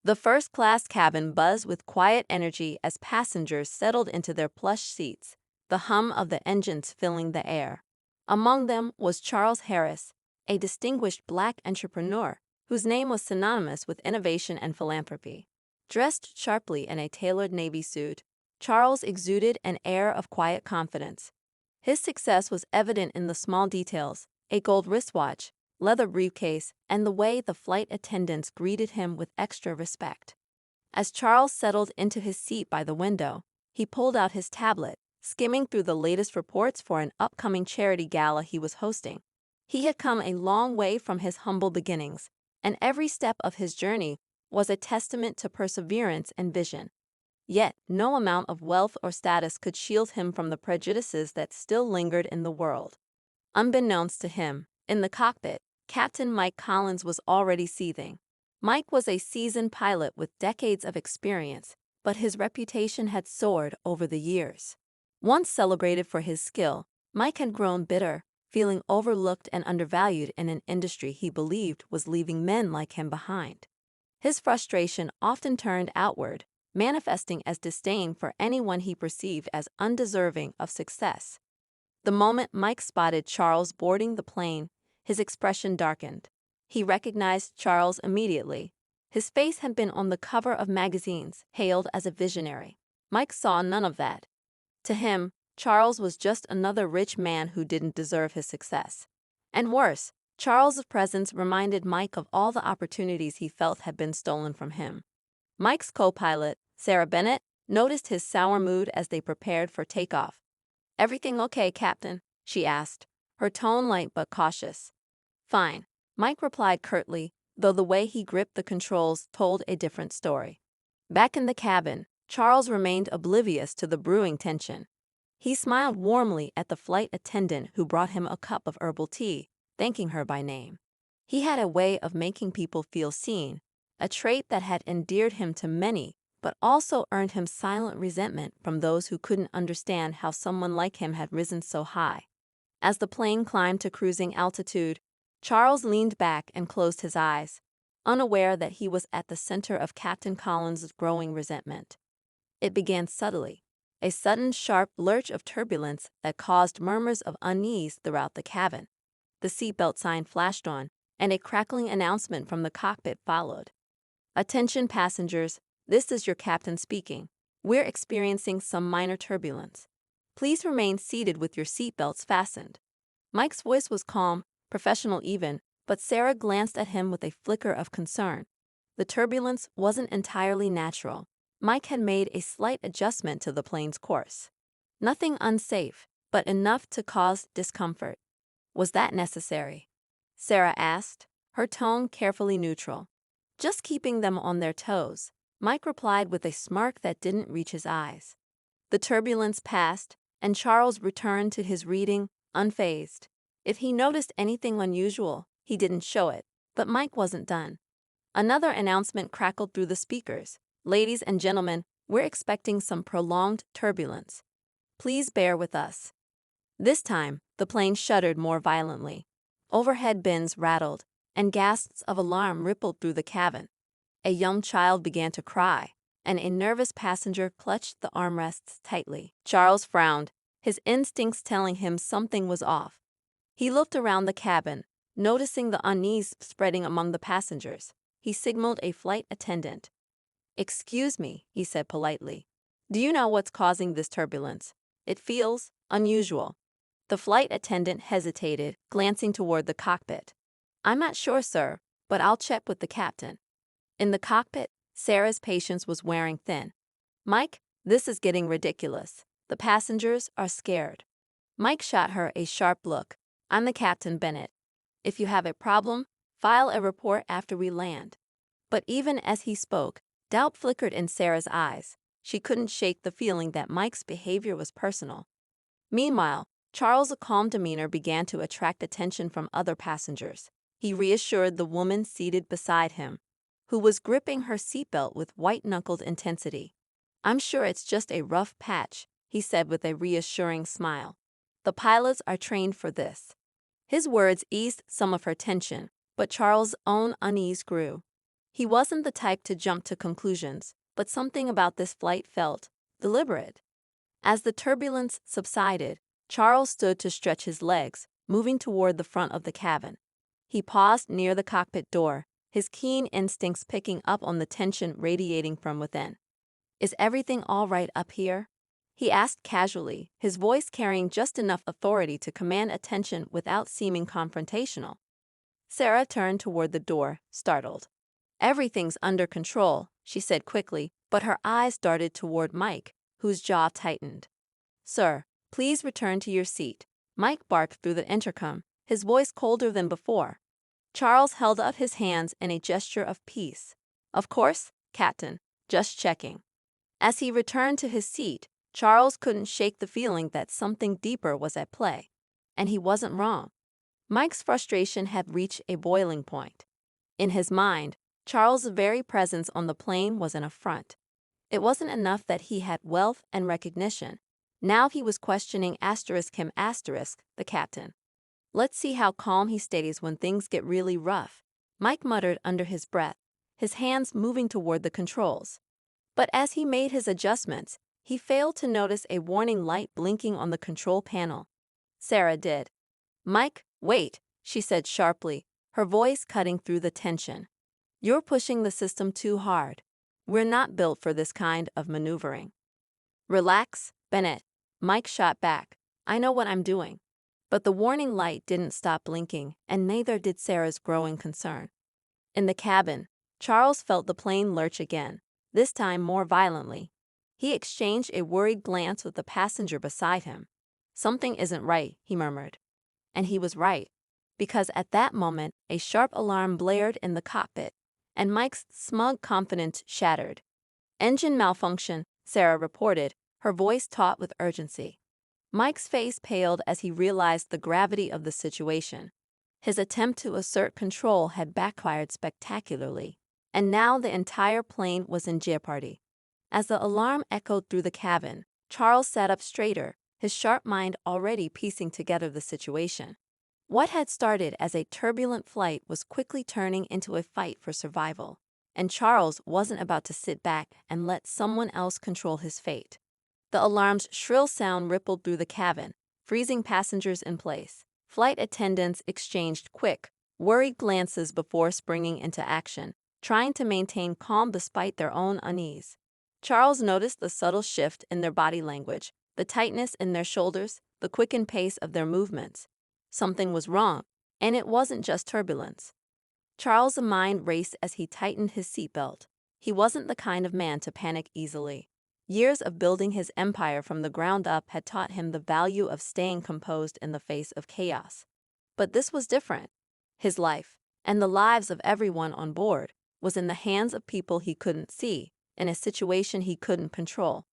The first-class cabin buzzed with quiet energy as passengers settled into their plush seats, the hum of the engines filling the air. Among them was Charles Harris, a distinguished black entrepreneur whose name was synonymous with innovation and philanthropy. Dressed sharply in a tailored navy suit, Charles exuded an air of quiet confidence. His success was evident in the small details: a gold wristwatch, leather briefcase, and the way the flight attendants greeted him with extra respect. As Charles settled into his seat by the window, he pulled out his tablet, skimming through the latest reports for an upcoming charity gala he was hosting. He had come a long way from his humble beginnings, and every step of his journey was a testament to perseverance and vision. Yet, no amount of wealth or status could shield him from the prejudices that still lingered in the world. Unbeknownst to him, in the cockpit, Captain Mike Collins was already seething. Mike was a seasoned pilot with decades of experience, but his reputation had soared over the years. Once celebrated for his skill, Mike had grown bitter, feeling overlooked and undervalued in an industry he believed was leaving men like him behind. His frustration often turned outward, manifesting as disdain for anyone he perceived as undeserving of success. The moment Mike spotted Charles boarding the plane, his expression darkened. He recognized Charles immediately. His face had been on the cover of magazines, hailed as a visionary. Mike saw none of that. To him, Charles was just another rich man who didn't deserve his success. And worse, Charles's presence reminded Mike of all the opportunities he felt had been stolen from him. Mike's co-pilot, Sarah Bennett, noticed his sour mood as they prepared for takeoff. "Everything okay, Captain?" she asked, her tone light but cautious. "Fine," Mike replied curtly, though the way he gripped the controls told a different story. Back in the cabin, Charles remained oblivious to the brewing tension. He smiled warmly at the flight attendant who brought him a cup of herbal tea, thanking her by name. He had a way of making people feel seen, a trait that had endeared him to many, but also earned him silent resentment from those who couldn't understand how someone like him had risen so high. As the plane climbed to cruising altitude, Charles leaned back and closed his eyes, unaware that he was at the center of Captain Collins' growing resentment. It began subtly, a sudden sharp lurch of turbulence that caused murmurs of unease throughout the cabin. The seatbelt sign flashed on, and a crackling announcement from the cockpit followed. "Attention passengers, this is your captain speaking. We're experiencing some minor turbulence. Please remain seated with your seatbelts fastened." Mike's voice was calm, professional even, but Sarah glanced at him with a flicker of concern. The turbulence wasn't entirely natural. Mike had made a slight adjustment to the plane's course. Nothing unsafe, but enough to cause discomfort. "Was that necessary?" Sarah asked, her tone carefully neutral. "Just keeping them on their toes," Mike replied with a smirk that didn't reach his eyes. The turbulence passed, and Charles returned to his reading, unfazed. If he noticed anything unusual, he didn't show it, but Mike wasn't done. Another announcement crackled through the speakers. "Ladies and gentlemen, we're expecting some prolonged turbulence. Please bear with us." This time, the plane shuddered more violently. Overhead bins rattled, and gasps of alarm rippled through the cabin. A young child began to cry, and a nervous passenger clutched the armrests tightly. Charles frowned, his instincts telling him something was off. He looked around the cabin, noticing the unease spreading among the passengers. He signaled a flight attendant. "Excuse me," he said politely. "Do you know what's causing this turbulence? It feels unusual." The flight attendant hesitated, glancing toward the cockpit. "I'm not sure, sir, but I'll check with the captain." In the cockpit, Sarah's patience was wearing thin. "Mike, this is getting ridiculous. The passengers are scared." Mike shot her a sharp look. "I'm the Captain Bennett. If you have a problem, file a report after we land." But even as he spoke, doubt flickered in Sarah's eyes. She couldn't shake the feeling that Mike's behavior was personal. Meanwhile, Charles' calm demeanor began to attract attention from other passengers. He reassured the woman seated beside him, who was gripping her seatbelt with white-knuckled intensity. "I'm sure it's just a rough patch," he said with a reassuring smile. "The pilots are trained for this." His words eased some of her tension, but Charles' own unease grew. He wasn't the type to jump to conclusions, but something about this flight felt deliberate. As the turbulence subsided, Charles stood to stretch his legs, moving toward the front of the cabin. He paused near the cockpit door, his keen instincts picking up on the tension radiating from within. "Is everything all right up here?" he asked casually, his voice carrying just enough authority to command attention without seeming confrontational. Sarah turned toward the door, startled. "Everything's under control," she said quickly, but her eyes darted toward Mike, whose jaw tightened. "Sir, please return to your seat," Mike barked through the intercom, his voice colder than before. Charles held up his hands in a gesture of peace. "Of course, Captain, just checking." As he returned to his seat, Charles couldn't shake the feeling that something deeper was at play. And he wasn't wrong. Mike's frustration had reached a boiling point. In his mind, Charles' very presence on the plane was an affront. It wasn't enough that he had wealth and recognition. Now he was questioning the captain. "Let's see how calm he stays when things get really rough," Mike muttered under his breath, his hands moving toward the controls. But as he made his adjustments, he failed to notice a warning light blinking on the control panel. Sarah did. "Mike, wait," she said sharply, her voice cutting through the tension. "You're pushing the system too hard. We're not built for this kind of maneuvering." "Relax, Bennett," Mike shot back. "I know what I'm doing." But the warning light didn't stop blinking, and neither did Sarah's growing concern. In the cabin, Charles felt the plane lurch again, this time more violently. He exchanged a worried glance with the passenger beside him. "Something isn't right," he murmured. And he was right, because at that moment a sharp alarm blared in the cockpit, and Mike's smug confidence shattered. "Engine malfunction," Sarah reported, her voice taut with urgency. Mike's face paled as he realized the gravity of the situation. His attempt to assert control had backfired spectacularly, and now the entire plane was in jeopardy. As the alarm echoed through the cabin, Charles sat up straighter, his sharp mind already piecing together the situation. What had started as a turbulent flight was quickly turning into a fight for survival, and Charles wasn't about to sit back and let someone else control his fate. The alarm's shrill sound rippled through the cabin, freezing passengers in place. Flight attendants exchanged quick, worried glances before springing into action, trying to maintain calm despite their own unease. Charles noticed the subtle shift in their body language, the tightness in their shoulders, the quickened pace of their movements. Something was wrong, and it wasn't just turbulence. Charles' mind raced as he tightened his seatbelt. He wasn't the kind of man to panic easily. Years of building his empire from the ground up had taught him the value of staying composed in the face of chaos. But this was different. His life, and the lives of everyone on board, was in the hands of people he couldn't see, in a situation he couldn't control.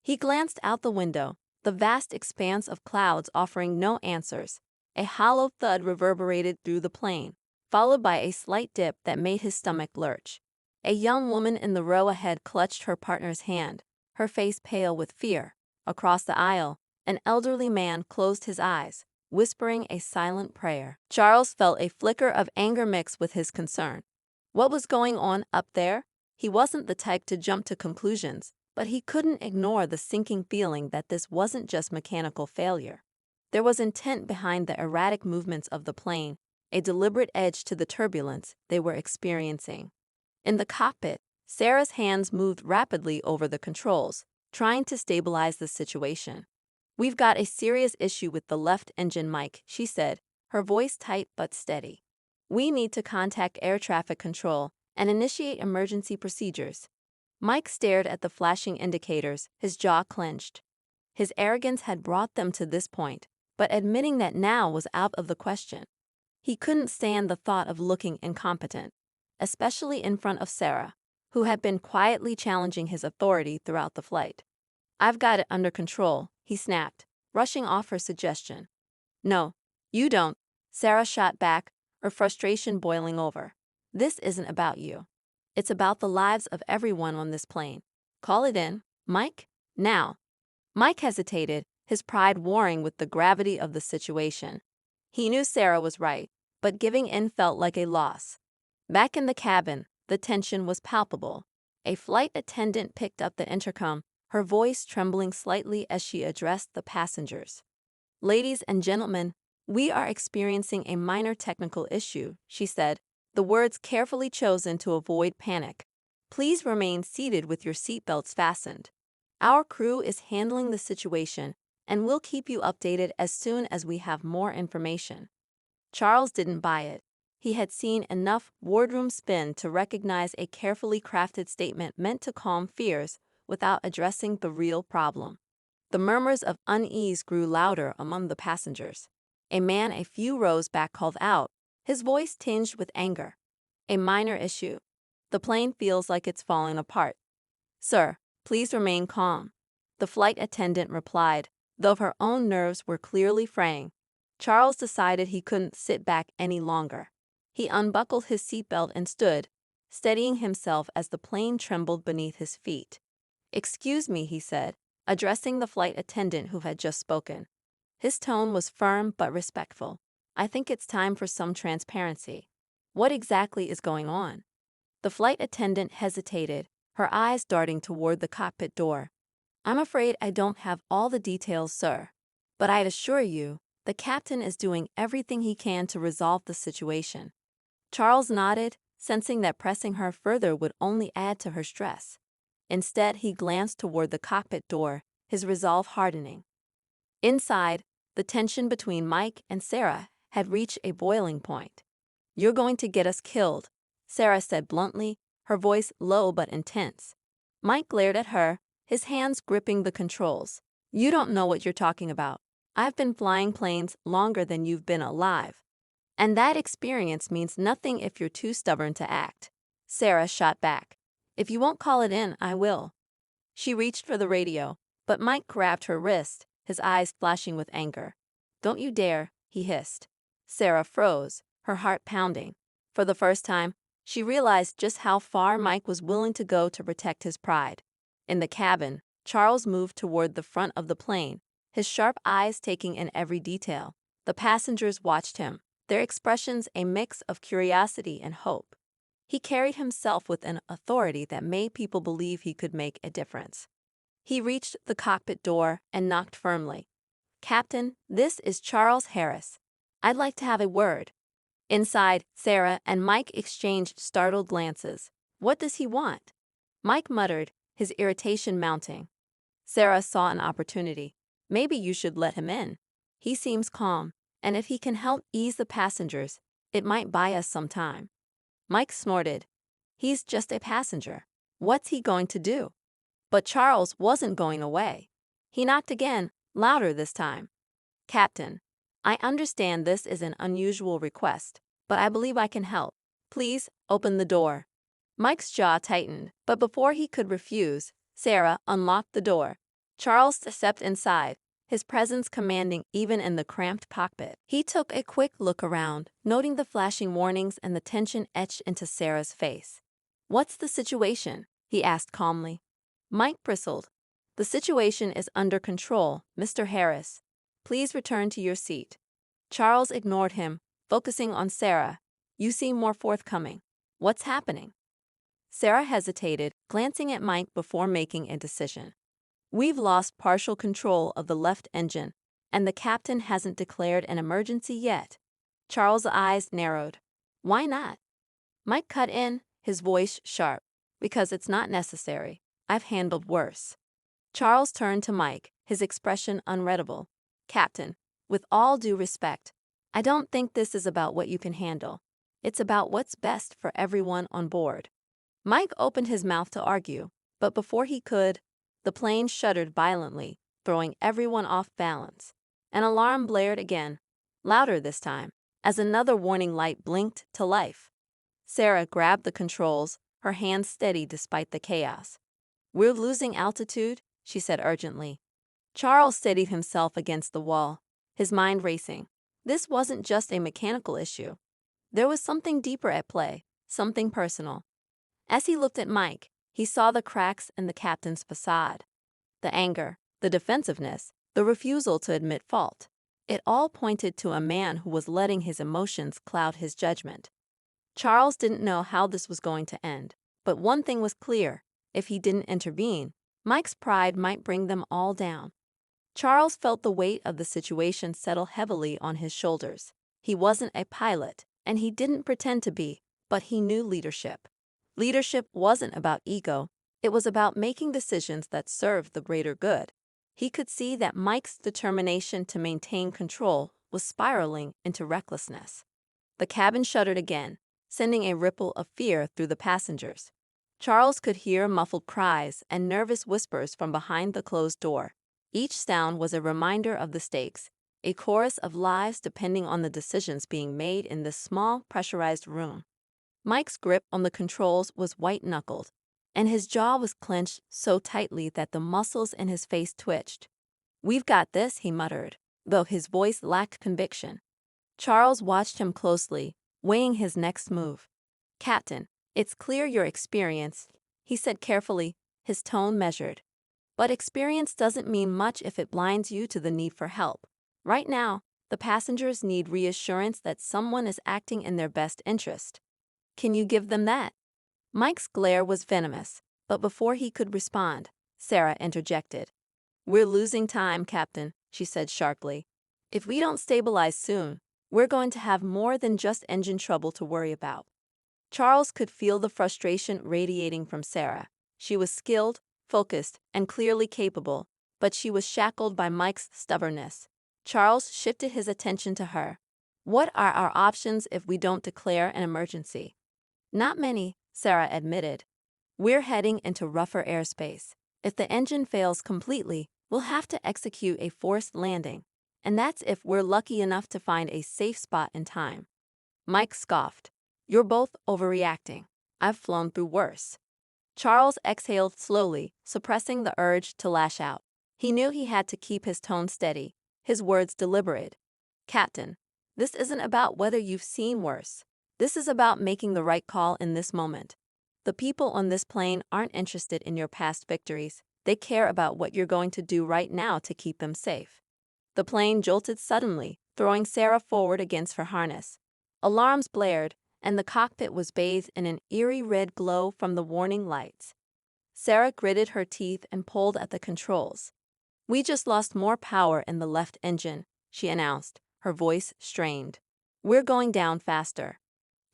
He glanced out the window, the vast expanse of clouds offering no answers. A hollow thud reverberated through the plane, followed by a slight dip that made his stomach lurch. A young woman in the row ahead clutched her partner's hand, her face pale with fear. Across the aisle, an elderly man closed his eyes, whispering a silent prayer. Charles felt a flicker of anger mixed with his concern. What was going on up there? He wasn't the type to jump to conclusions, but he couldn't ignore the sinking feeling that this wasn't just mechanical failure. There was intent behind the erratic movements of the plane, a deliberate edge to the turbulence they were experiencing. In the cockpit, Sarah's hands moved rapidly over the controls, trying to stabilize the situation. "We've got a serious issue with the left engine, Mike," she said, her voice tight but steady. "We need to contact air traffic control and initiate emergency procedures." Mike stared at the flashing indicators, his jaw clenched. His arrogance had brought them to this point, but admitting that now was out of the question. He couldn't stand the thought of looking incompetent, especially in front of Sarah, who had been quietly challenging his authority throughout the flight. "I've got it under control," he snapped, rushing off her suggestion. "No, you don't," Sarah shot back, her frustration boiling over. "This isn't about you. It's about the lives of everyone on this plane. Call it in, Mike, now." Mike hesitated, his pride warring with the gravity of the situation. He knew Sarah was right, but giving in felt like a loss. Back in the cabin, The tension was palpable. A flight attendant picked up the intercom, her voice trembling slightly as she addressed the passengers. "Ladies and gentlemen, we are experiencing a minor technical issue," she said, the words carefully chosen to avoid panic. "Please remain seated with your seatbelts fastened. Our crew is handling the situation, and we'll keep you updated as soon as we have more information." Charles didn't buy it. He had seen enough wardroom spin to recognize a carefully crafted statement meant to calm fears without addressing the real problem. The murmurs of unease grew louder among the passengers. A man a few rows back called out, his voice tinged with anger. "A minor issue. The plane feels like it's falling apart." "Sir, please remain calm," the flight attendant replied, though her own nerves were clearly fraying. Charles decided he couldn't sit back any longer. He unbuckled his seatbelt and stood, steadying himself as the plane trembled beneath his feet. "Excuse me," he said, addressing the flight attendant who had just spoken. His tone was firm but respectful. "I think it's time for some transparency. What exactly is going on?" The flight attendant hesitated, her eyes darting toward the cockpit door. "I'm afraid I don't have all the details, sir. But I'd assure you, the captain is doing everything he can to resolve the situation." Charles nodded, sensing that pressing her further would only add to her stress. Instead, he glanced toward the cockpit door, his resolve hardening. Inside, the tension between Mike and Sarah had reached a boiling point. "You're going to get us killed," Sarah said bluntly, her voice low but intense. Mike glared at her, his hands gripping the controls. "You don't know what you're talking about. I've been flying planes longer than you've been alive. And that experience means nothing if you're too stubborn to act." Sarah shot back. "If you won't call it in, I will." She reached for the radio, but Mike grabbed her wrist, his eyes flashing with anger. "Don't you dare," he hissed. Sarah froze, her heart pounding. For the first time, she realized just how far Mike was willing to go to protect his pride. In the cabin, Charles moved toward the front of the plane, his sharp eyes taking in every detail. The passengers watched him, their expressions a mix of curiosity and hope. He carried himself with an authority that made people believe he could make a difference. He reached the cockpit door and knocked firmly. "Captain, this is Charles Harris. I'd like to have a word." Inside, Sarah and Mike exchanged startled glances. "What does he want?" Mike muttered, his irritation mounting. Sarah saw an opportunity. "Maybe you should let him in. He seems calm, and if he can help ease the passengers, it might buy us some time." Mike snorted. "He's just a passenger. What's he going to do?" But Charles wasn't going away. He knocked again, louder this time. "Captain, I understand this is an unusual request, but I believe I can help. Please open the door." Mike's jaw tightened, but before he could refuse, Sarah unlocked the door. Charles stepped inside, his presence commanding even in the cramped cockpit. He took a quick look around, noting the flashing warnings and the tension etched into Sarah's face. "What's the situation?" he asked calmly. Mike bristled. "The situation is under control, Mr. Harris. Please return to your seat." Charles ignored him, focusing on Sarah. "You seem more forthcoming. What's happening?" Sarah hesitated, glancing at Mike before making a decision. "We've lost partial control of the left engine, and the captain hasn't declared an emergency yet." Charles' eyes narrowed. "Why not?" Mike cut in, his voice sharp. "Because it's not necessary. I've handled worse." Charles turned to Mike, his expression unreadable. "Captain, with all due respect, I don't think this is about what you can handle. It's about what's best for everyone on board." Mike opened his mouth to argue, but before he could, the plane shuddered violently, throwing everyone off balance. An alarm blared again, louder this time, as another warning light blinked to life. Sarah grabbed the controls, her hands steady despite the chaos. "We're losing altitude," she said urgently. Charles steadied himself against the wall, his mind racing. This wasn't just a mechanical issue. There was something deeper at play, something personal. As he looked at Mike, he saw the cracks in the captain's facade. The anger, the defensiveness, the refusal to admit fault. It all pointed to a man who was letting his emotions cloud his judgment. Charles didn't know how this was going to end, but one thing was clear: if he didn't intervene, Mike's pride might bring them all down. Charles felt the weight of the situation settle heavily on his shoulders. He wasn't a pilot, and he didn't pretend to be, but he knew leadership. Leadership wasn't about ego, it was about making decisions that served the greater good. He could see that Mike's determination to maintain control was spiraling into recklessness. The cabin shuddered again, sending a ripple of fear through the passengers. Charles could hear muffled cries and nervous whispers from behind the closed door. Each sound was a reminder of the stakes, a chorus of lives depending on the decisions being made in this small, pressurized room. Mike's grip on the controls was white-knuckled, and his jaw was clenched so tightly that the muscles in his face twitched. "We've got this," he muttered, though his voice lacked conviction. Charles watched him closely, weighing his next move. "Captain, it's clear you're experienced," he said carefully, his tone measured. "But experience doesn't mean much if it blinds you to the need for help. Right now, the passengers need reassurance that someone is acting in their best interest. Can you give them that?" Mike's glare was venomous, but before he could respond, Sarah interjected. "We're losing time, Captain," she said sharply. "If we don't stabilize soon, we're going to have more than just engine trouble to worry about." Charles could feel the frustration radiating from Sarah. She was skilled, focused, and clearly capable, but she was shackled by Mike's stubbornness. Charles shifted his attention to her. "What are our options if we don't declare an emergency?" "Not many," Sarah admitted. "We're heading into rougher airspace. If the engine fails completely, we'll have to execute a forced landing, and that's if we're lucky enough to find a safe spot in time." Mike scoffed. "You're both overreacting. I've flown through worse." Charles exhaled slowly, suppressing the urge to lash out. He knew he had to keep his tone steady, his words deliberate. "Captain, this isn't about whether you've seen worse. This is about making the right call in this moment. The people on this plane aren't interested in your past victories. They care about what you're going to do right now to keep them safe." The plane jolted suddenly, throwing Sarah forward against her harness. Alarms blared, and the cockpit was bathed in an eerie red glow from the warning lights. Sarah gritted her teeth and pulled at the controls. "We just lost more power in the left engine," she announced, her voice strained. "We're going down faster."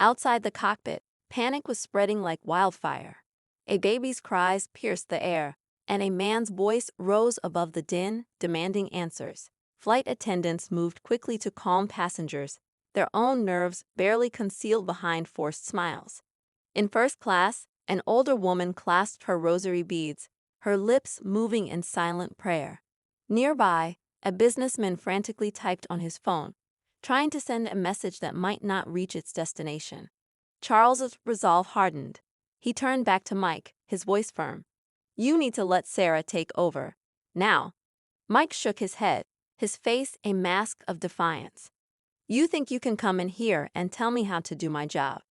Outside the cockpit, panic was spreading like wildfire. A baby's cries pierced the air, and a man's voice rose above the din, demanding answers. Flight attendants moved quickly to calm passengers, their own nerves barely concealed behind forced smiles. In first class, an older woman clasped her rosary beads, her lips moving in silent prayer. Nearby, a businessman frantically typed on his phone, trying to send a message that might not reach its destination. Charles's resolve hardened. He turned back to Mike, his voice firm. "You need to let Sarah take over. Now." Mike shook his head, his face a mask of defiance. "You think you can come in here and tell me how to do my job?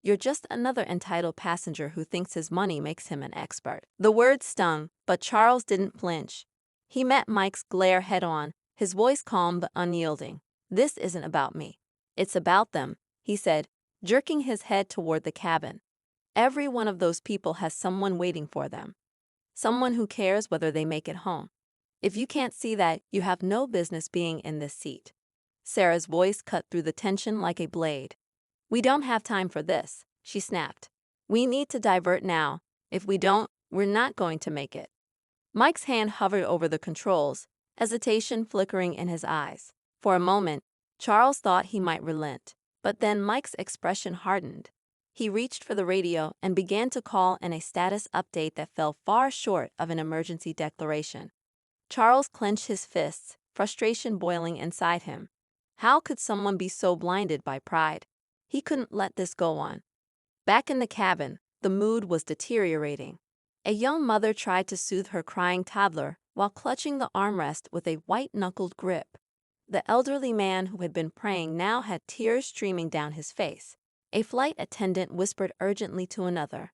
You're just another entitled passenger who thinks his money makes him an expert." The words stung, but Charles didn't flinch. He met Mike's glare head-on, his voice calm but unyielding. "This isn't about me. It's about them," he said, jerking his head toward the cabin. "Every one of those people has someone waiting for them. Someone who cares whether they make it home. If you can't see that, you have no business being in this seat." Sarah's voice cut through the tension like a blade. "We don't have time for this," she snapped. "We need to divert now. If we don't, we're not going to make it." Mike's hand hovered over the controls, hesitation flickering in his eyes. For a moment, Charles thought he might relent, but then Mike's expression hardened. He reached for the radio and began to call in a status update that fell far short of an emergency declaration. Charles clenched his fists, frustration boiling inside him. How could someone be so blinded by pride? He couldn't let this go on. Back in the cabin, the mood was deteriorating. A young mother tried to soothe her crying toddler while clutching the armrest with a white-knuckled grip. The elderly man who had been praying now had tears streaming down his face. A flight attendant whispered urgently to another,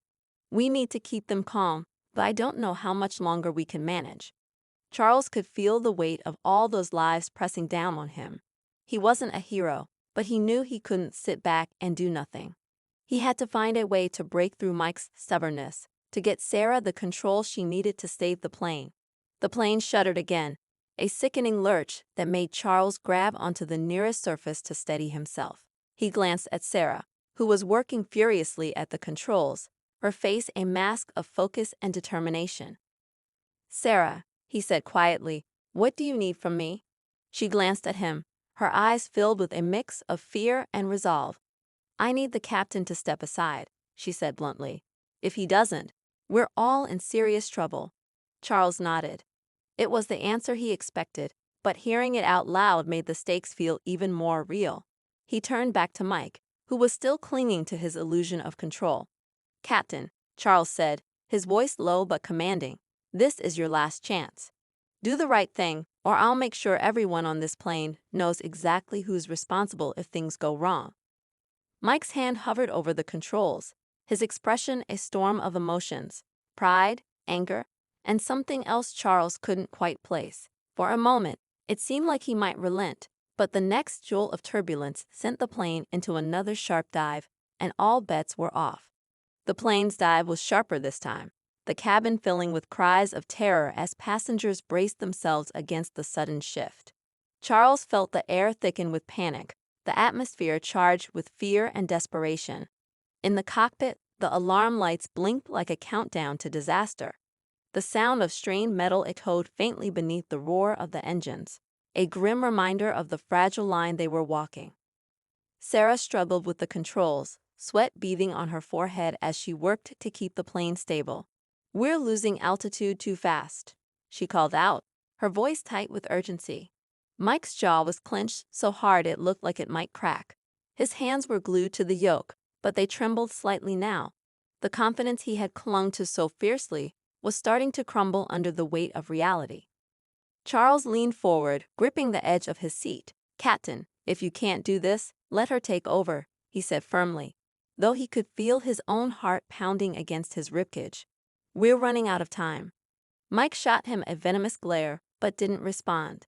"We need to keep them calm, but I don't know how much longer we can manage." Charles could feel the weight of all those lives pressing down on him. He wasn't a hero, but he knew he couldn't sit back and do nothing. He had to find a way to break through Mike's stubbornness, to get Sarah the control she needed to save the plane. The plane shuddered again, a sickening lurch that made Charles grab onto the nearest surface to steady himself. He glanced at Sarah, who was working furiously at the controls, her face a mask of focus and determination. "Sarah," he said quietly, "what do you need from me?" She glanced at him, her eyes filled with a mix of fear and resolve. "I need the captain to step aside," she said bluntly. "If he doesn't, we're all in serious trouble." Charles nodded. It was the answer he expected, but hearing it out loud made the stakes feel even more real. He turned back to Mike, who was still clinging to his illusion of control. "Captain," Charles said, his voice low but commanding, "this is your last chance. Do the right thing, or I'll make sure everyone on this plane knows exactly who's responsible if things go wrong." Mike's hand hovered over the controls, his expression a storm of emotions, pride, anger, and something else Charles couldn't quite place. For a moment, it seemed like he might relent, but the next jolt of turbulence sent the plane into another sharp dive, and all bets were off. The plane's dive was sharper this time, the cabin filling with cries of terror as passengers braced themselves against the sudden shift. Charles felt the air thicken with panic, the atmosphere charged with fear and desperation. In the cockpit, the alarm lights blinked like a countdown to disaster. The sound of strained metal echoed faintly beneath the roar of the engines, a grim reminder of the fragile line they were walking. Sarah struggled with the controls, sweat beading on her forehead as she worked to keep the plane stable. "We're losing altitude too fast," she called out, her voice tight with urgency. Mike's jaw was clenched so hard it looked like it might crack. His hands were glued to the yoke, but they trembled slightly now. The confidence he had clung to so fiercely was starting to crumble under the weight of reality. Charles leaned forward, gripping the edge of his seat. "Captain, if you can't do this, let her take over," he said firmly, though he could feel his own heart pounding against his ribcage. "We're running out of time." Mike shot him a venomous glare, but didn't respond.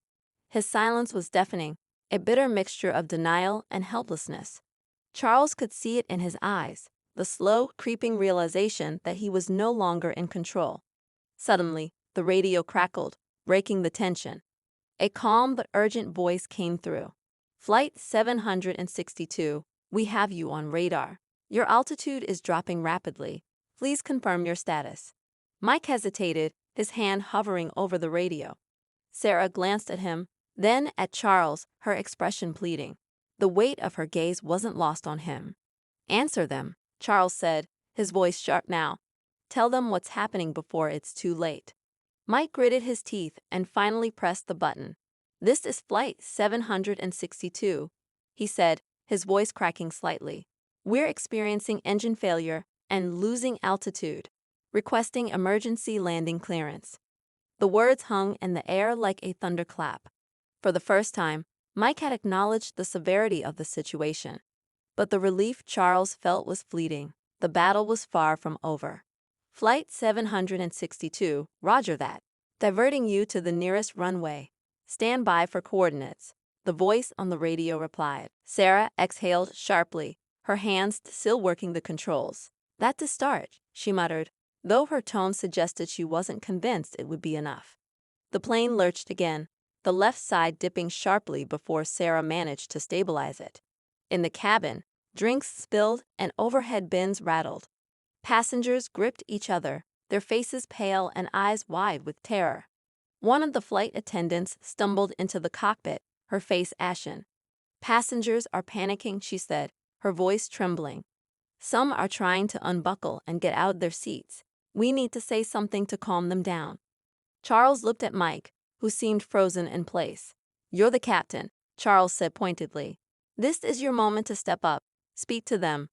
His silence was deafening, a bitter mixture of denial and helplessness. Charles could see it in his eyes, the slow, creeping realization that he was no longer in control. Suddenly, the radio crackled, breaking the tension. A calm but urgent voice came through. "Flight 762, we have you on radar. Your altitude is dropping rapidly. Please confirm your status." Mike hesitated, his hand hovering over the radio. Sarah glanced at him, then at Charles, her expression pleading. The weight of her gaze wasn't lost on him. "Answer them," Charles said, his voice sharp now. "Tell them what's happening before it's too late." Mike gritted his teeth and finally pressed the button. "This is Flight 762, he said, his voice cracking slightly. "We're experiencing engine failure and losing altitude. Requesting emergency landing clearance." The words hung in the air like a thunderclap. For the first time, Mike had acknowledged the severity of the situation. But the relief Charles felt was fleeting. The battle was far from over. "Flight 762, roger that. Diverting you to the nearest runway. Stand by for coordinates," the voice on the radio replied. Sarah exhaled sharply, her hands still working the controls. "That's a start," she muttered, though her tone suggested she wasn't convinced it would be enough. The plane lurched again, the left side dipping sharply before Sarah managed to stabilize it. In the cabin, drinks spilled and overhead bins rattled. Passengers gripped each other, their faces pale and eyes wide with terror. One of the flight attendants stumbled into the cockpit, her face ashen. "Passengers are panicking," she said, her voice trembling. "Some are trying to unbuckle and get out of their seats. We need to say something to calm them down." Charles looked at Mike, who seemed frozen in place. "You're the captain," Charles said pointedly. "This is your moment to step up. Speak to them."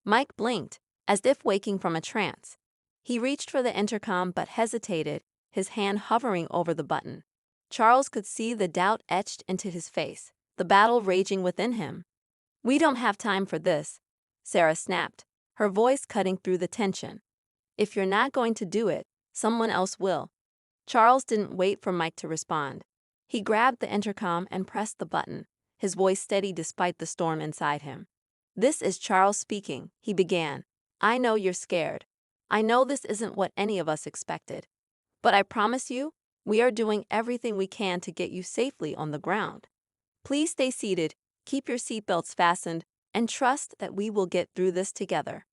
Mike blinked, as if waking from a trance. He reached for the intercom but hesitated, his hand hovering over the button. Charles could see the doubt etched into his face, the battle raging within him. "We don't have time for this," Sarah snapped, her voice cutting through the tension. "If you're not going to do it, someone else will." Charles didn't wait for Mike to respond. He grabbed the intercom and pressed the button, his voice steady despite the storm inside him. "This is Charles speaking," he began. "I know you're scared. I know this isn't what any of us expected. But I promise you, we are doing everything we can to get you safely on the ground. Please stay seated, keep your seatbelts fastened, and trust that we will get through this together."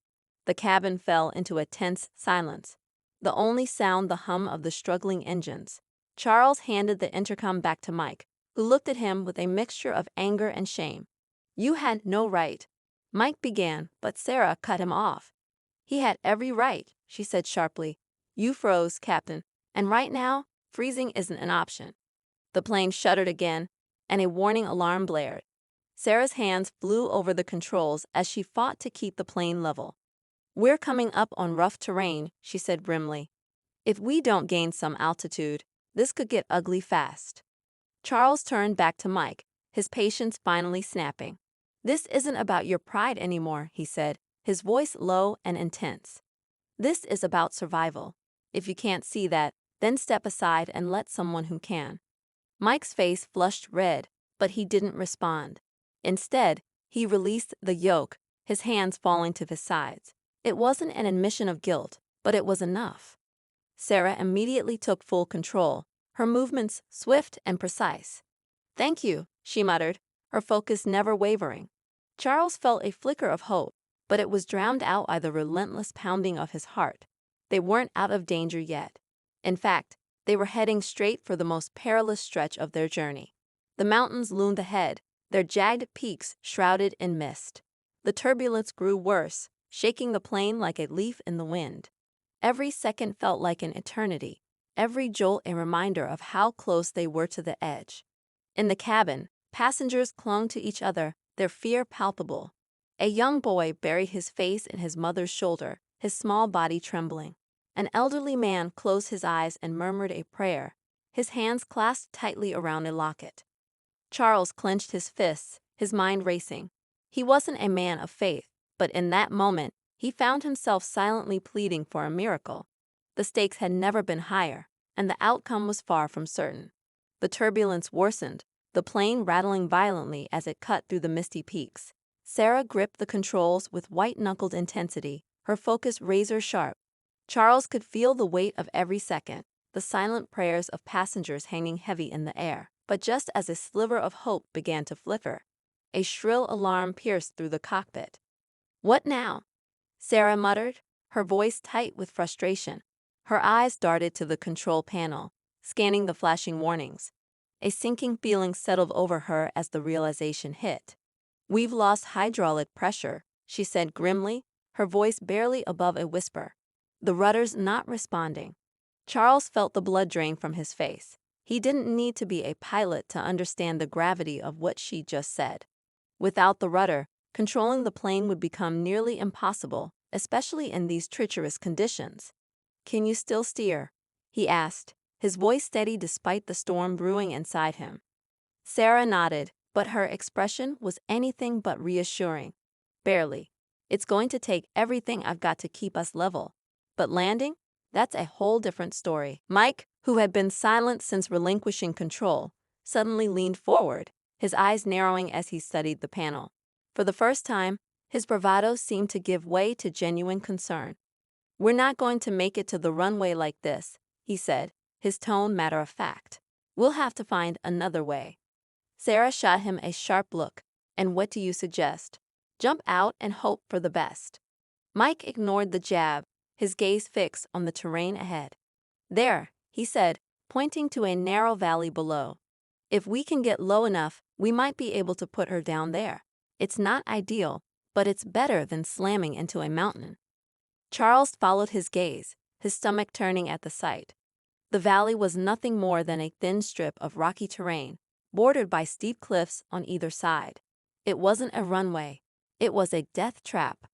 The cabin fell into a tense silence. The only sound the hum of the struggling engines. Charles handed the intercom back to Mike, who looked at him with a mixture of anger and shame. "You had no right," Mike began, but Sarah cut him off. "He had every right," she said sharply. "You froze, Captain, and right now, freezing isn't an option." The plane shuddered again, and a warning alarm blared. Sarah's hands flew over the controls as she fought to keep the plane level. "We're coming up on rough terrain," she said grimly. "If we don't gain some altitude, this could get ugly fast." Charles turned back to Mike, his patience finally snapping. "This isn't about your pride anymore," he said, his voice low and intense. "This is about survival. If you can't see that, then step aside and let someone who can." Mike's face flushed red, but he didn't respond. Instead, he released the yoke, his hands falling to his sides. It wasn't an admission of guilt, but it was enough. Sarah immediately took full control, her movements swift and precise. "Thank you," she muttered, her focus never wavering. Charles felt a flicker of hope, but it was drowned out by the relentless pounding of his heart. They weren't out of danger yet. In fact, they were heading straight for the most perilous stretch of their journey. The mountains loomed ahead, their jagged peaks shrouded in mist. The turbulence grew worse, shaking the plane like a leaf in the wind. Every second felt like an eternity, every jolt a reminder of how close they were to the edge. In the cabin, passengers clung to each other, their fear palpable. A young boy buried his face in his mother's shoulder, his small body trembling. An elderly man closed his eyes and murmured a prayer, his hands clasped tightly around a locket. Charles clenched his fists, his mind racing. He wasn't a man of faith, but in that moment, he found himself silently pleading for a miracle. The stakes had never been higher, and the outcome was far from certain. The turbulence worsened, the plane rattling violently as it cut through the misty peaks. Sarah gripped the controls with white-knuckled intensity, her focus razor-sharp. Charles could feel the weight of every second, the silent prayers of passengers hanging heavy in the air. But just as a sliver of hope began to flicker, a shrill alarm pierced through the cockpit. "What now?" Sarah muttered, her voice tight with frustration. Her eyes darted to the control panel, scanning the flashing warnings. A sinking feeling settled over her as the realization hit. "We've lost hydraulic pressure," she said grimly, her voice barely above a whisper. "The rudder's not responding." Charles felt the blood drain from his face. He didn't need to be a pilot to understand the gravity of what she just said. Without the rudder, controlling the plane would become nearly impossible, especially in these treacherous conditions. "Can you still steer?" he asked, his voice steady despite the storm brewing inside him. Sarah nodded, but her expression was anything but reassuring. "Barely. It's going to take everything I've got to keep us level. But landing? That's a whole different story." Mike, who had been silent since relinquishing control, suddenly leaned forward, his eyes narrowing as he studied the panel. For the first time, his bravado seemed to give way to genuine concern. "We're not going to make it to the runway like this," he said, his tone matter of fact. "We'll have to find another way." Sarah shot him a sharp look. "And what do you suggest?" "Jump out and hope for the best." Mike ignored the jab, his gaze fixed on the terrain ahead. "There," he said, pointing to a narrow valley below. "If we can get low enough, we might be able to put her down there. It's not ideal, but it's better than slamming into a mountain." Charles followed his gaze, his stomach turning at the sight. The valley was nothing more than a thin strip of rocky terrain, bordered by steep cliffs on either side. It wasn't a runway. It was a death trap.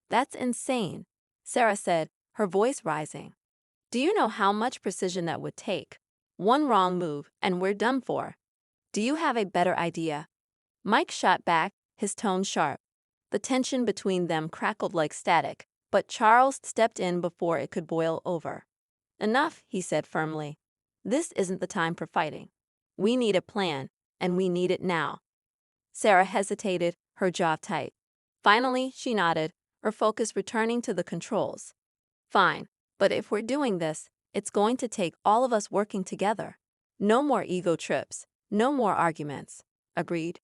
"That's insane," Sarah said, her voice rising. "Do you know how much precision that would take? One wrong move, and we're done for. Do you have a better idea?" Mike shot back, his tone sharp. The tension between them crackled like static, but Charles stepped in before it could boil over. "Enough," he said firmly. "This isn't the time for fighting. We need a plan, and we need it now." Sarah hesitated, her jaw tight. Finally, she nodded, her focus returning to the controls. Fine, but if we're doing this, it's going to take all of us working together. No more ego trips, no more arguments. Agreed?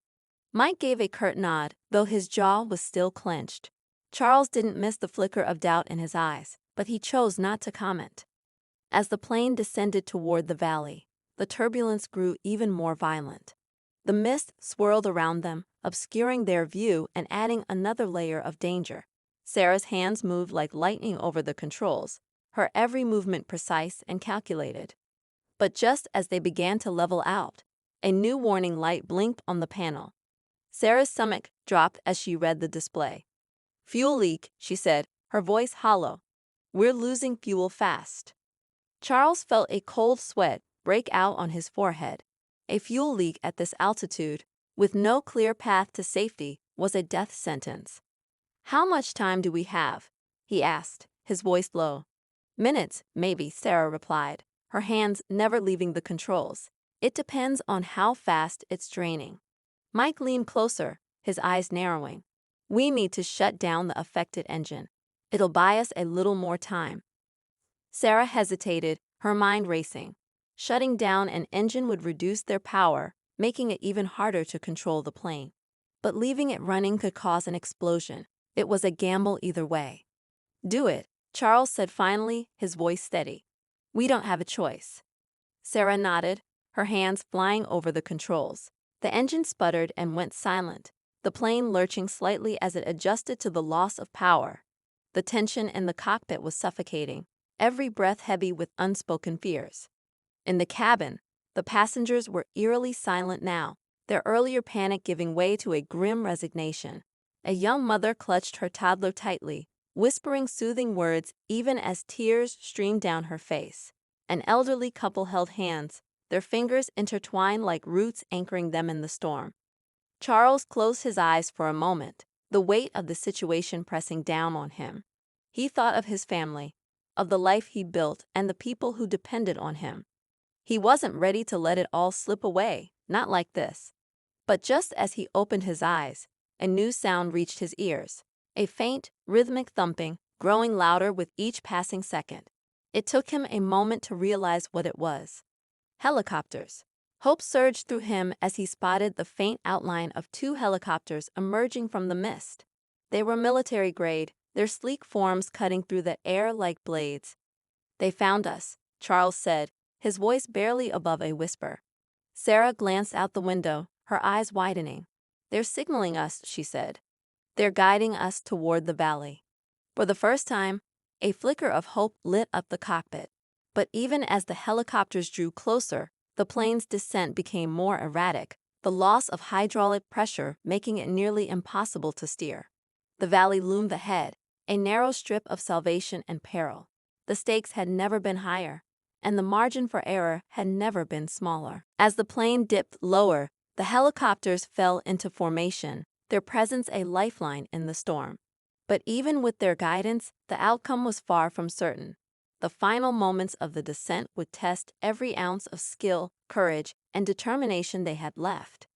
Mike gave a curt nod, though his jaw was still clenched. Charles didn't miss the flicker of doubt in his eyes, but he chose not to comment. As the plane descended toward the valley, the turbulence grew even more violent. The mist swirled around them, obscuring their view and adding another layer of danger. Sarah's hands moved like lightning over the controls, her every movement precise and calculated. But just as they began to level out, a new warning light blinked on the panel. Sarah's stomach dropped as she read the display. "Fuel leak," she said, her voice hollow. "We're losing fuel fast." Charles felt a cold sweat break out on his forehead. A fuel leak at this altitude, with no clear path to safety, was a death sentence. "How much time do we have?" he asked, his voice low. "Minutes, maybe," Sarah replied, her hands never leaving the controls. "It depends on how fast it's draining." Mike leaned closer, his eyes narrowing. "We need to shut down the affected engine. It'll buy us a little more time." Sarah hesitated, her mind racing. Shutting down an engine would reduce their power, making it even harder to control the plane. But leaving it running could cause an explosion. It was a gamble either way. "Do it," Charles said finally, his voice steady. "We don't have a choice." Sarah nodded, her hands flying over the controls. The engine sputtered and went silent, the plane lurching slightly as it adjusted to the loss of power. The tension in the cockpit was suffocating, every breath heavy with unspoken fears. In the cabin, the passengers were eerily silent now, their earlier panic giving way to a grim resignation. A young mother clutched her toddler tightly, whispering soothing words even as tears streamed down her face. An elderly couple held hands, their fingers intertwined like roots anchoring them in the storm. Charles closed his eyes for a moment, the weight of the situation pressing down on him. He thought of his family, of the life he'd built and the people who depended on him. He wasn't ready to let it all slip away, not like this. But just as he opened his eyes, a new sound reached his ears, a faint, rhythmic thumping, growing louder with each passing second. It took him a moment to realize what it was. Helicopters. Hope surged through him as he spotted the faint outline of two helicopters emerging from the mist. They were military grade, their sleek forms cutting through the air like blades. "They found us," Charles said, his voice barely above a whisper. Sarah glanced out the window, her eyes widening. "They're signaling us," she said. "They're guiding us toward the valley." For the first time, a flicker of hope lit up the cockpit. But even as the helicopters drew closer, the plane's descent became more erratic, the loss of hydraulic pressure making it nearly impossible to steer. The valley loomed ahead, a narrow strip of salvation and peril. The stakes had never been higher, and the margin for error had never been smaller. As the plane dipped lower, the helicopters fell into formation, their presence a lifeline in the storm. But even with their guidance, the outcome was far from certain. The final moments of the descent would test every ounce of skill, courage, and determination they had left.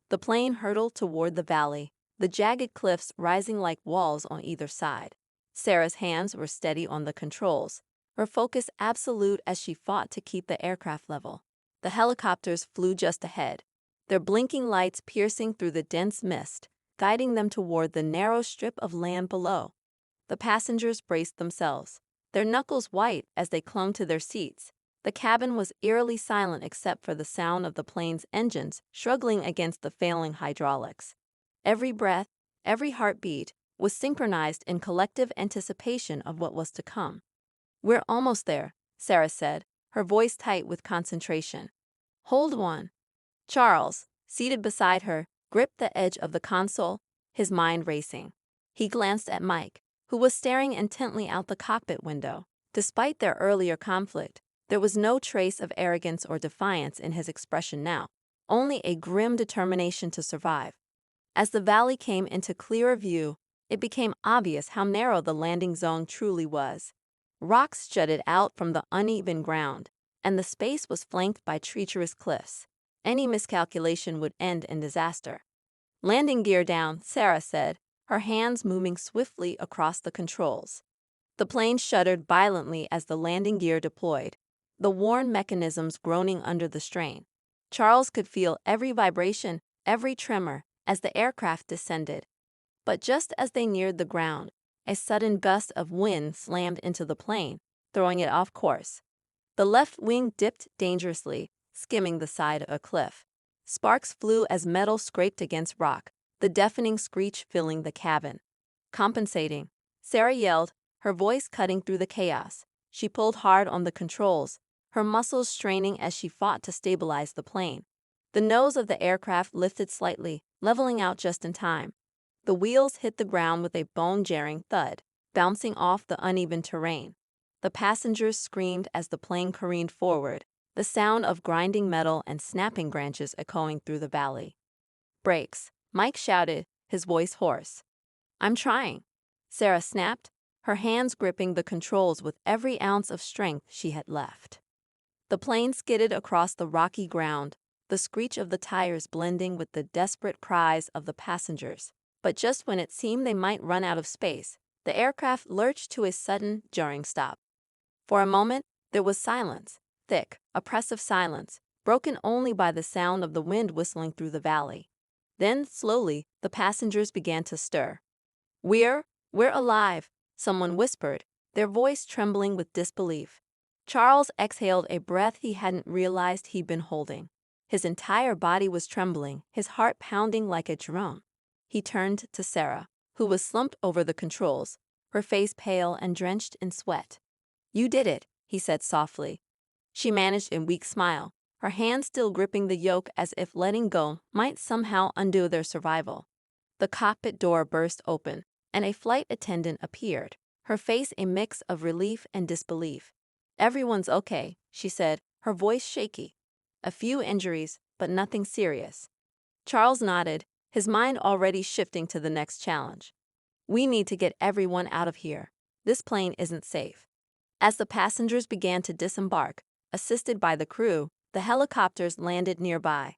The plane hurtled toward the valley, the jagged cliffs rising like walls on either side. Sarah's hands were steady on the controls, her focus absolute as she fought to keep the aircraft level. The helicopters flew just ahead, their blinking lights piercing through the dense mist, guiding them toward the narrow strip of land below. The passengers braced themselves, their knuckles white as they clung to their seats. The cabin was eerily silent except for the sound of the plane's engines struggling against the failing hydraulics. Every breath, every heartbeat, was synchronized in collective anticipation of what was to come. "We're almost there," Sarah said, her voice tight with concentration. "Hold on." Charles, seated beside her, gripped the edge of the console, his mind racing. He glanced at Mike, who was staring intently out the cockpit window. Despite their earlier conflict, there was no trace of arrogance or defiance in his expression now, only a grim determination to survive. As the valley came into clearer view, it became obvious how narrow the landing zone truly was. Rocks jutted out from the uneven ground, and the space was flanked by treacherous cliffs. Any miscalculation would end in disaster. "Landing gear down," Sarah said, her hands moving swiftly across the controls. The plane shuddered violently as the landing gear deployed, the worn mechanisms groaning under the strain. Charles could feel every vibration, every tremor, as the aircraft descended. But just as they neared the ground, a sudden gust of wind slammed into the plane, throwing it off course. The left wing dipped dangerously, skimming the side of a cliff. Sparks flew as metal scraped against rock, the deafening screech filling the cabin. Compensating, Sarah yelled, her voice cutting through the chaos. She pulled hard on the controls, her muscles straining as she fought to stabilize the plane. The nose of the aircraft lifted slightly, leveling out just in time. The wheels hit the ground with a bone-jarring thud, bouncing off the uneven terrain. The passengers screamed as the plane careened forward, the sound of grinding metal and snapping branches echoing through the valley. "Brakes," Mike shouted, his voice hoarse. "I'm trying," Sarah snapped, her hands gripping the controls with every ounce of strength she had left. The plane skidded across the rocky ground, the screech of the tires blending with the desperate cries of the passengers. But just when it seemed they might run out of space, the aircraft lurched to a sudden, jarring stop. For a moment, there was silence, thick, oppressive silence, broken only by the sound of the wind whistling through the valley. Then, slowly, the passengers began to stir. We're alive," someone whispered, their voice trembling with disbelief. Charles exhaled a breath he hadn't realized he'd been holding. His entire body was trembling, his heart pounding like a drum. He turned to Sarah, who was slumped over the controls, her face pale and drenched in sweat. "You did it," he said softly. She managed a weak smile, her hand still gripping the yoke as if letting go might somehow undo their survival. The cockpit door burst open, and a flight attendant appeared, her face a mix of relief and disbelief. "Everyone's okay," she said, her voice shaky. "A few injuries, but nothing serious." Charles nodded, his mind already shifting to the next challenge. "We need to get everyone out of here. This plane isn't safe." As the passengers began to disembark, assisted by the crew, the helicopters landed nearby.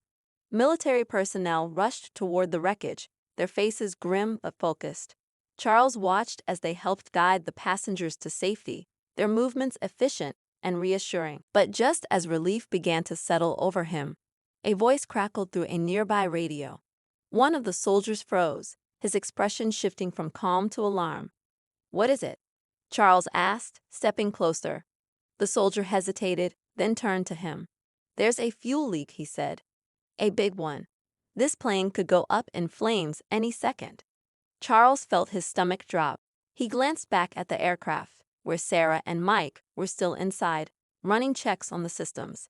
Military personnel rushed toward the wreckage, their faces grim but focused. Charles watched as they helped guide the passengers to safety, their movements efficient and reassuring. But just as relief began to settle over him, a voice crackled through a nearby radio. One of the soldiers froze, his expression shifting from calm to alarm. "What is it?" Charles asked, stepping closer. The soldier hesitated, then turned to him. "There's a fuel leak," he said. "A big one. This plane could go up in flames any second." Charles felt his stomach drop. He glanced back at the aircraft, where Sarah and Mike were still inside, running checks on the systems.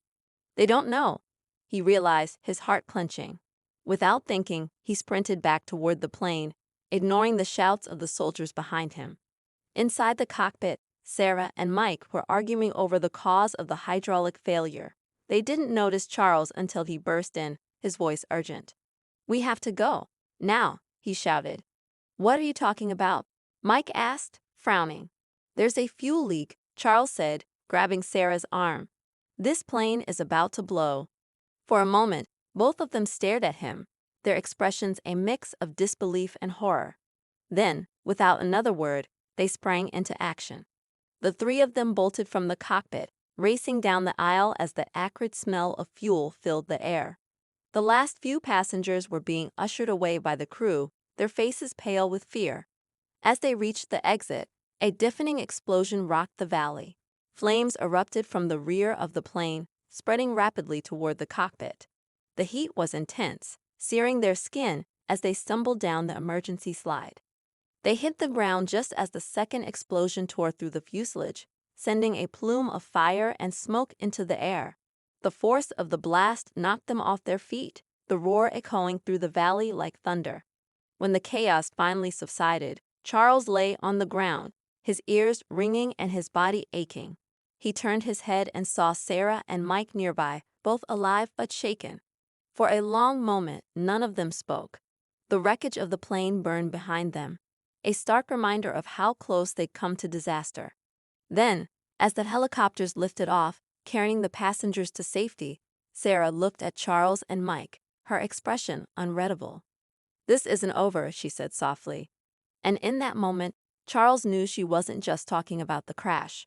"They don't know," he realized, his heart clenching. Without thinking, he sprinted back toward the plane, ignoring the shouts of the soldiers behind him. Inside the cockpit, Sarah and Mike were arguing over the cause of the hydraulic failure. They didn't notice Charles until he burst in, his voice urgent. "We have to go. Now," he shouted. "What are you talking about?" Mike asked, frowning. "There's a fuel leak," Charles said, grabbing Sarah's arm. "This plane is about to blow." For a moment, both of them stared at him, their expressions a mix of disbelief and horror. Then, without another word, they sprang into action. The three of them bolted from the cockpit, racing down the aisle as the acrid smell of fuel filled the air. The last few passengers were being ushered away by the crew, their faces pale with fear. As they reached the exit, a deafening explosion rocked the valley. Flames erupted from the rear of the plane, spreading rapidly toward the cockpit. The heat was intense, searing their skin as they stumbled down the emergency slide. They hit the ground just as the second explosion tore through the fuselage, sending a plume of fire and smoke into the air. The force of the blast knocked them off their feet, the roar echoing through the valley like thunder. When the chaos finally subsided, Charles lay on the ground, his ears ringing and his body aching. He turned his head and saw Sarah and Mike nearby, both alive but shaken. For a long moment, none of them spoke. The wreckage of the plane burned behind them, a stark reminder of how close they'd come to disaster. Then, as the helicopters lifted off, carrying the passengers to safety, Sarah looked at Charles and Mike, her expression unreadable. "This isn't over," she said softly. And in that moment, Charles knew she wasn't just talking about the crash.